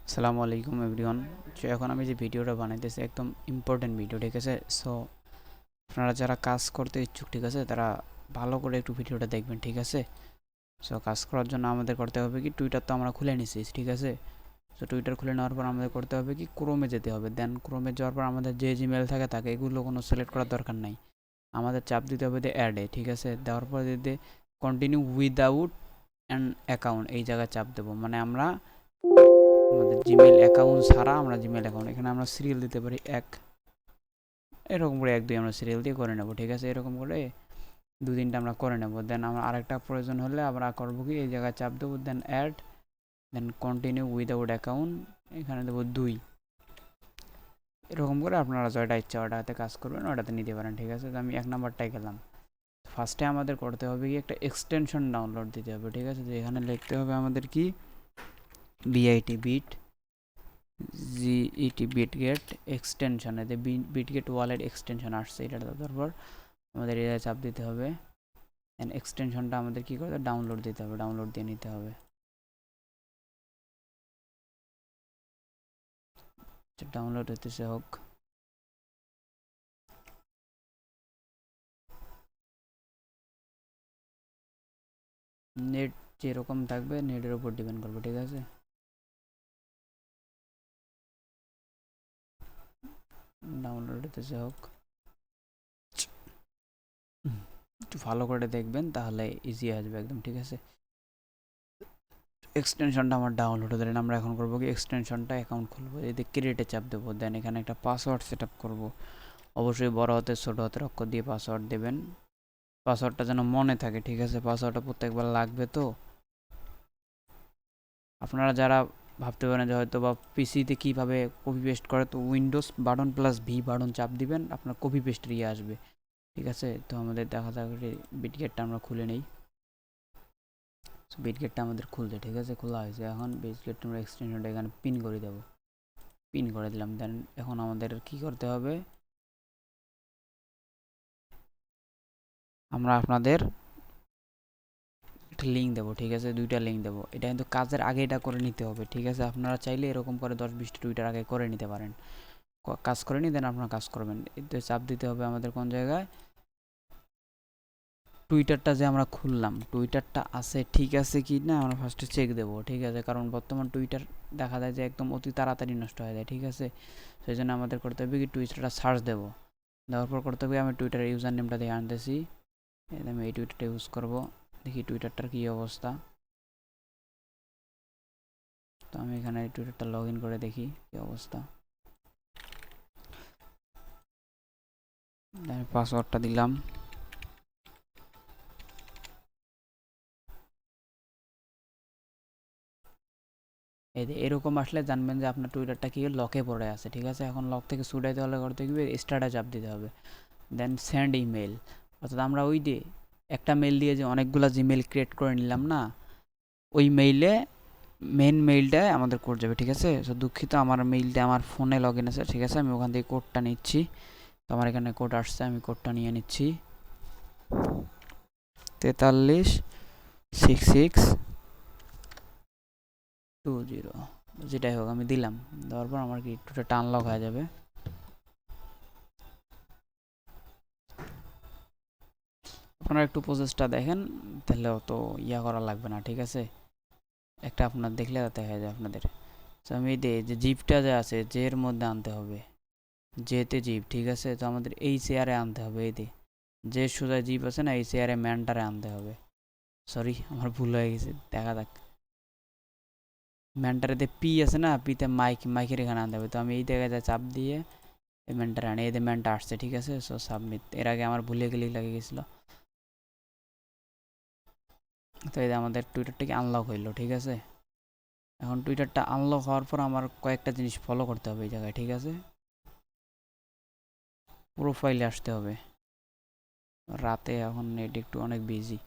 আসসালামু আলাইকুম everyone. So এখন আমি যে ভিডিওটা বানাইতেছি একদম ইম্পর্টেন্ট ভিডিও, ঠিক আছে? সো আপনারা যারা কাজ করতে ইচ্ছুক, ঠিক আছে, তারা ভালো করে একটু ভিডিওটা দেখবেন, ঠিক আছে? সো কাজ করার জন্য আমাদের করতে হবে কি, টুইটার তো আমরা খুলে নিছি, ঠিক আছে? সো টুইটার খুলে নেওয়ার পর আমাদের করতে হবে কি, ক্রোমে যেতে হবে। দেন ক্রোমে যাওয়ার পর আমাদের যে জিমেল থাকে তাকে এগুলো কোনো সিলেক্ট করার দরকার নাই। আমাদের চাপ দিতে হবে যে অ্যাডে, ঠিক আছে? দেওয়ার পর দিতে কন্টিনিউ উইদাউট অ্যান অ্যাকাউন্ট, এই জায়গায় চাপ দেবো। মানে আমরা আমাদের জিমেল অ্যাকাউন্ট ছাড়া আমরা জিমেল অ্যাকাউন্ট এখানে আমরা সিরিয়াল দিতে পারি এক, এরকম করে এক দুই আমরা সিরিয়াল দিয়ে করে নেব, ঠিক আছে? এরকম করে দু তিনটা আমরা করে নেব। দেন আমরা আরেকটা প্রয়োজন হলে আমরা করবো কি, এই জায়গায় চাপ দেবো, then add, then continue without account, এখানে দেবো 2। এরকম করে আপনারা যেটা ইচ্ছা ওটাতে কাজ করবেন, ওটাতে নিতে পারেন, ঠিক আছে? তো আমি এক নাম্বারটাই গেলাম। ফার্স্টে আমাদের করতে হবে কি, একটা এক্সটেনশন ডাউনলোড দিতে হবে, ঠিক আছে? তো এখানে লিখতে হবে আমাদের কি, BIT bit GET Bitget extension, এতে বিটগেট ওয়ালেট এক্সটেনশন আসছে, এটা তারপর আমাদের এটা চাপ দিতে হবে। এন্ড এক্সটেনশনটা আমাদের কি করতে, ডাউনলোড দিতে হবে, ডাউনলোড দিয়ে নিতে হবে। ডাউনলোড হতেছে, হোক। নেট যেরকম থাকবে নেটের উপর ডিপেন্ড করবে, ঠিক আছে? ডাউনলোড হতেছে, হোক। একটু ভালো করে দেখবেন, তাহলে ইজি আসবে একদম, ঠিক আছে? এক্সটেনশনটা আমার ডাউনলোড হতে আমরা এখন করবো কি, এক্সটেনশনটা অ্যাকাউন্ট খুলবো, এতে ক্রিয়েটে চাপ দেবো। দেন এখানে একটা পাসওয়ার্ড সেট আপ করবো। অবশ্যই বড় হাতের ছোট হাতের অক্ষর দিয়ে পাসওয়ার্ড দেবেন। পাসওয়ার্ডটা যেন মনে থাকে, ঠিক আছে? পাসওয়ার্ডটা প্রত্যেকবার লাগবে। তো আপনারা যারা ভাবতে পারেন যে হয়তো বা পিসিতে কীভাবে কপি পেস্ট করে, তো Windows button plus V button চাপ দিবেন, আপনার কপি পেস্টের ইয়ে আসবে, ঠিক আছে? তো আমাদের দেখা যাক বিটগেটটা আমরা খুলে নেই। বিটগেটটা আমাদের খুলছে, ঠিক আছে? খোলা হয়েছে। এখন বিটগেটটা আমরা এক্সটেনশনটা এখানে পিন করে দেবো, পিন করে দিলাম। দেন এখন আমাদের কি করতে হবে, আমরা আপনাদের একটা লিঙ্ক দেবো, ঠিক আছে? দুইটা লিঙ্ক দেবো। এটা কিন্তু কাজের আগে এটা করে নিতে হবে, ঠিক আছে? আপনারা চাইলে এরকম করে 10-20টা টুইটার আগে করে নিতে পারেন। কাজ করে নি, দেন আপনারা কাজ করবেন। এতে চাপ দিতে হবে আমাদের কোন জায়গায়, টুইটারটা যে আমরা খুললাম, টুইটারটা আছে ঠিক আছে কি না আমরা ফার্স্টে চেক দেবো, ঠিক আছে? কারণ বর্তমান টুইটার দেখা যায় যে একদম অতি তাড়াতাড়ি নষ্ট হয়ে যায়, ঠিক আছে? সেই জন্য আমাদের করতে হবে কি, টুইটারটা সার্চ দেবো। দেওয়ার পর করতে হবে, আমি টুইটারের ইউজার নেমটা দিয়ে আনতেছি। আমি এই টুইটারটা ইউজ করব, দেখি টুইটারটার কী অবস্থা। তো আমি এখানে টুইটারটা লগ ইন করে দেখি কী অবস্থা। আমি পাসওয়ার্ডটা দিলাম। এই যে এরকম আসলে জানবেন যে আপনার টুইটারটা কি লকে পড়ে আছে, ঠিক আছে? এখন লক থেকে ছুটাইতে হলে করতে গিয়ে স্টার্টে চাপ দিতে হবে। দেন সেন্ড ইমেল, অর্থাৎ আমরা ওই যে একটা মেল দিয়ে যে অনেকগুলো জিমেল ক্রিয়েট করে নিলাম না, ওই মেইলে মেন মেইলটায় আমাদের কোড যাবে, ঠিক আছে? সো দুঃখিত, আমার মেইলটা আমার ফোনে লগ ইন আছে, ঠিক আছে? আমি ওখান থেকে কোডটা নিচ্ছি। তো আমার এখানে কোড আসছে, আমি কোডটা নিয়ে নিচ্ছি। 436620, যেটাই হোক আমি দিলাম। দেওয়ার পর আমার কি টুইটারটা আনলক হয়ে যাবে। আপনারা একটু প্রসেসটা দেখেন, তাহলে অত ইয়া করা লাগবে না, ঠিক আছে? একটা আপনার দেখলে তাতে হয়ে যায় আপনাদের। তো আমি এই যে জিপটা যে আছে, জের মধ্যে আনতে হবে, যেতে জিপ, ঠিক আছে? তো আমাদের এই চেয়ারে আনতে হবে, এই যে সোজা জিপ আছে না, এই চেয়ারে ম্যানটারে আনতে হবে। সরি, আমার ভুল হয়ে গেছে, দেখা যাক। ম্যানটারেতে পি আছে না, পিতে মাইকের এখানে আনতে হবে। তো আমি এই জায়গায় চাপ দিয়ে এই ম্যানটারে আনি, এই ম্যানটা আসছে, ঠিক আছে? So submit. এর আগে আমার ভুলে গেলে লাগে গেছিলো। তো এই যে আমাদের টুইটারটাকে আনলক হইলো, ঠিক আছে? এখন টুইটারটা আনলক হওয়ার পর আমার কয়েকটা জিনিস ফলো করতে হবে এই জায়গায়, ঠিক আছে? প্রোফাইলে আসতে হবে। রাতে এখন নেট একটু অনেক বিজি।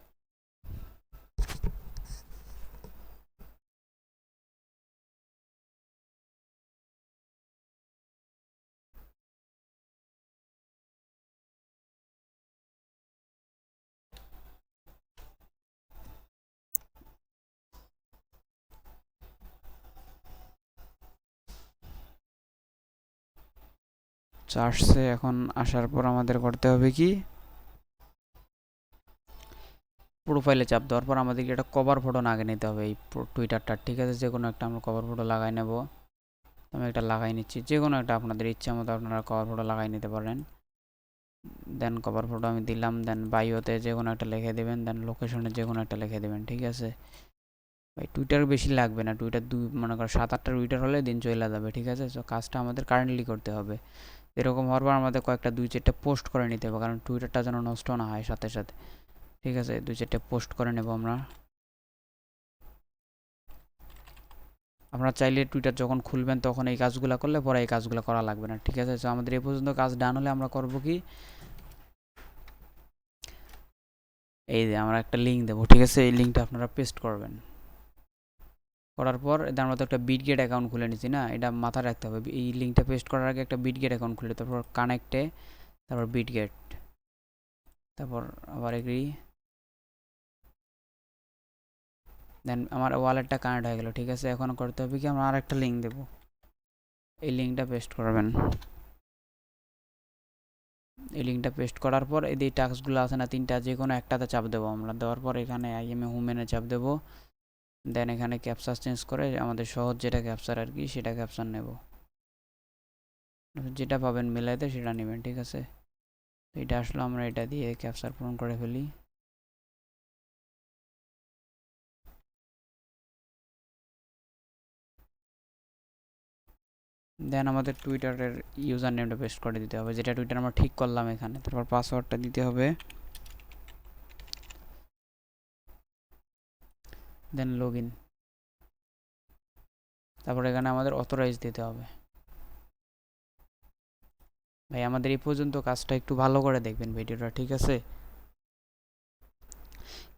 তো আসছে, এখন আসার পর আমাদের করতে হবে কি, প্রোফাইলে চাপ দেওয়ার পর আমাদেরকে একটা কভার ফটো আগে নিতে হবে এই টুইটারটার, ঠিক আছে? যে কোনো একটা আমরা কভার ফটো লাগাই নেব। আমি একটা লাগাই নিচ্ছি, যে কোনো একটা আপনাদের ইচ্ছা মতো আপনারা কভার ফটো লাগাই নিতে পারেন। দেন কভার ফটো আমি দিলাম, দেন বায়োতে যে কোনো একটা লিখে দেবেন, দেন লোকেশনে যে কোনো একটা লিখে দেবেন, ঠিক আছে? ভাই টুইটার বেশি লাগবে না, টুইটার মনে করো 7-8টা টুইটার হলে দিন চলে যাবে, ঠিক আছে? তো কাজটা আমাদের কারেন্টলি করতে হবে। এরকম হওয়ার পর আমাদের কয়েকটা 2-4টা পোস্ট করে নিতে হবে, কারণ টুইটারটা যেন নষ্ট না হয় সাথে সাথে, ঠিক আছে? 2-4টা পোস্ট করে নেব আমরা। আপনারা চাইলে টুইটার যখন খুলবেন তখন এই কাজগুলো করলে পরে এই কাজগুলো করা লাগবে না, ঠিক আছে? তো আমাদের এই পর্যন্ত কাজ ডান হলে আমরা করব কি, এই যে আমরা একটা লিঙ্ক দেবো, ঠিক আছে? এই লিঙ্কটা আপনারা পেস্ট করবেন। করার পর আমরা তো একটা বিটগেট অ্যাকাউন্ট খুলে নিচ্ছি না, এটা মাথায় রাখতে হবে। এই লিঙ্কটা পেস্ট করার আগে একটা বিটগেট অ্যাকাউন্ট খুলে, তারপর কানেক্টে, তারপর বিটগেট, তারপর আবার এগ্রি, দেন আমার ওয়ালেটটা কানেক্ট হয়ে গেল, ঠিক আছে? এখন করতে হবে কি, আমরা আরেকটা লিঙ্ক দেবো, এই লিঙ্কটা পেস্ট করবেন। এই লিঙ্কটা পেস্ট করার পর এই যে টাস্কগুলো আছে না 3টা, যে কোনো একটাতে চাপ দেবো আমরা। দেওয়ার পর এখানে আইএমএ হুমেনে চাপ দেবো, দেন এখানে ক্যাপচার চেঞ্জ করে আমাদের সহজ যেটা ক্যাপচার আর কি, সেটা ক্যাপচার নেব। যেটা পাবেন মিলাইতে সেটা নেবেন, ঠিক আছে? এটা আসলে আমরা এটা দিয়ে ক্যাপচার পূরণ করে ফেলি। দেন আমাদের টুইটারের ইউজার নেমটা পেস্ট করে দিতে হবে, যেটা টুইটার আমরা ঠিক করলাম এখানে। তারপর পাসওয়ার্ডটা দিতে হবে, দেন লগ ইন, তারপর এখানে আমাদের অথরাইজ দিতে হবে। ভাই আমাদের এই পর্যন্ত কাজটা একটু ভালো করে দেখবেন ভিডিওটা, ঠিক আছে?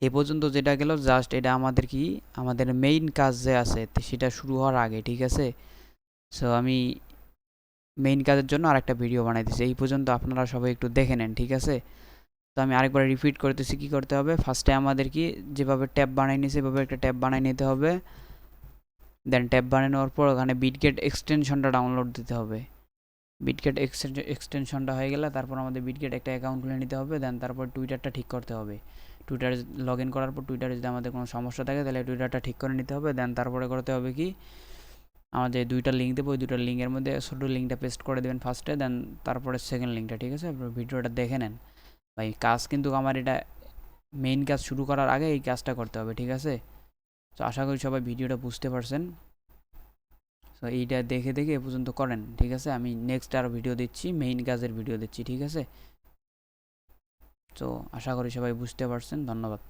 এই পর্যন্ত যেটা গেল জাস্ট এটা আমাদের কি, আমাদের মেইন কাজ যে আছে সেটা শুরু হওয়ার আগে, ঠিক আছে? সো আমি মেইন কাজের জন্য আরেকটা ভিডিও বানাই দিচ্ছি, এই পর্যন্ত আপনারা সবাই একটু দেখে নেন, ঠিক আছে? তো আমি আরেকবার রিপিট করতেছি কি করতে হবে। ফার্স্টে আমাদের কি, যেভাবে ট্যাব বানাই নিয়েছি সেভাবে একটা ট্যাব বানাই নিতে হবে। দেন ট্যাব বানানোর পর ওখানে বিটগেট এক্সটেনশনটা ডাউনলোড দিতে হবে। বিটগেট এক্সটেনশনটা হয়ে গেলে তারপর আমাদের বিটগেট একটা অ্যাকাউন্ট খুলে নিতে হবে। দেন তারপর টুইটারটা ঠিক করতে হবে। টুইটারে লগ ইন করার পর টুইটারে যদি আমাদের কোনো সমস্যা থাকে তাহলে টুইটারটা ঠিক করে নিতে হবে। দেন তারপরে করতে হবে কি, আমাদের 2টা লিঙ্ক দেবো, ওই 2টা লিঙ্কের মধ্যে ছোটো লিঙ্কটা পেস্ট করে দেবেন ফার্স্টে, দেন তারপরে সেকেন্ড লিঙ্কটা, ঠিক আছে? আপনার ভিডিওটা দেখে নেন। ভাই কাজ কিন্তু আমার এটা মেইন কাজ শুরু করার আগে এই কাজটা করতে হবে, ঠিক আছে? তো আশা করি সবাই ভিডিওটা বুঝতে পারছেন। তো এইটা দেখে দেখে এ পর্যন্ত করেন, ঠিক আছে? আমি নেক্সট আরও ভিডিও দিচ্ছি, মেইন কাজের ভিডিও দিচ্ছি, ঠিক আছে? তো আশা করি সবাই বুঝতে পারছেন। ধন্যবাদ।